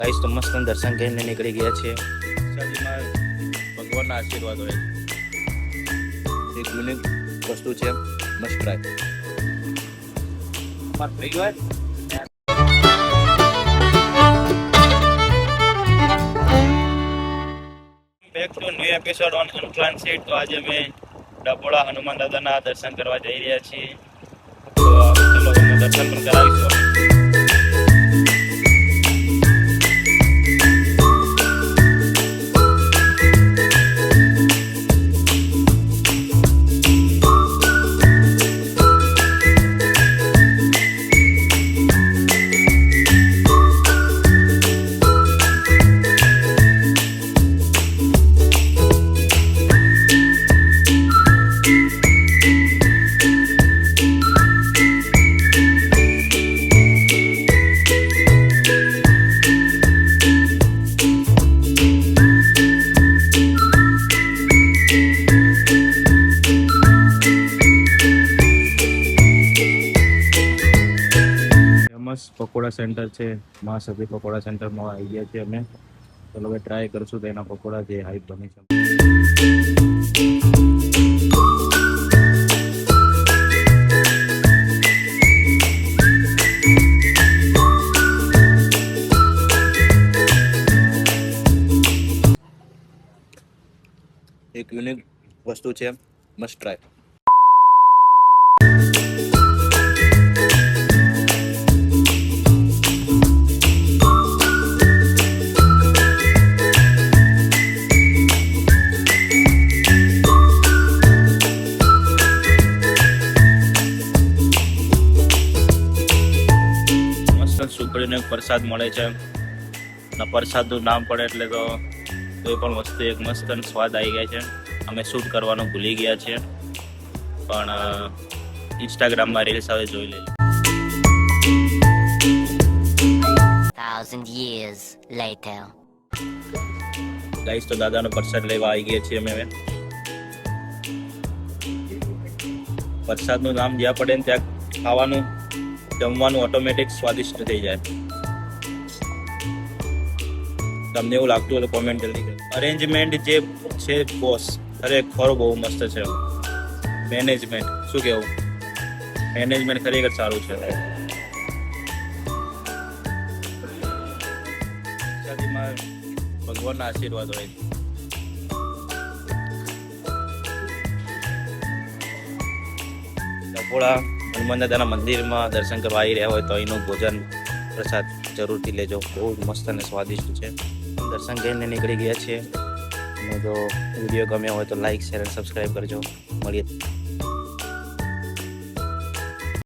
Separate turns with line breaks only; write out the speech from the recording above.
Guys તો મસ્ત દર્શન કરીને નીકળી ગયા છે. શાદીમાં ભગવાનના આશીર્વાદ હોય. એક યુનિક વસ્તુ છે, મસ્ટ ટ્રાય. પર થઈ ગયો back to new episode on unplanned. તો આજે અમે ડબોળા હનુમાન દાદાના દર્શન કરવા જઈ રહ્યા છીએ. તો ચલો અમે દર્શન પણ કરાવીશું. પકોડા સેન્ટર છે, મા સતી પકોડા સેન્ટરમાં આવી ગયા છીએ અમે. ચલો હવે ટ્રાય કરશું તેના પકોડા જે હાઈપ બની છે. એક યુનિક વસ્તુ છે, મસ્ટ ટ્રાય. છોકરીને પ્રસાદ મળે છે અને પ્રસાદનું નામ પડે એટલે તો કોઈ પણ વસ્તુ એક મસ્ત સ્વાદ આવી ગયા છે. અમે શૂટ કરવાનું ભૂલી ગયા છીએ, પણ ઇન્સ્ટાગ્રામમાં રીલ્સ આવે જોઈ લઈએ.
1000 years later.
ગાઈસ તો દાદાનો પ્રસાદ લેવા આવી ગયા છીએ અમે. પ્રસાદનું નામ જ્યાં પડે ને ત્યાં ખાવાનું જમવાનું ઓટોમેટિક સ્વાદિષ્ટ થઈ જાય. તમને એવું લાગતું હોય તો કોમેન્ટ જલ્દી કરો. અરેન્જમેન્ટ જે છે બોસ ખરેખર બહુ મસ્ત છે. મેનેજમેન્ટ શું કહેવું, મેનેજમેન્ટ ખરેખર સારું છે. શાદીમાં ભગવાનના આશીર્વાદ હોય. ડભોળા હનુમાન દાદાના મંદિરમાં દર્શન કરવા આવી રહ્યા હોય તો અહીંનું ભોજન પ્રસાદ જરૂરથી લેજો. બહુ જ મસ્ત અને સ્વાદિષ્ટ છે. દર્શન કરીને નીકળી ગયા છીએ. અને જો વિડીયો ગમ્યો હોય તો લાઈક, શેર અને સબસ્ક્રાઈબ કરજો. મળીએ.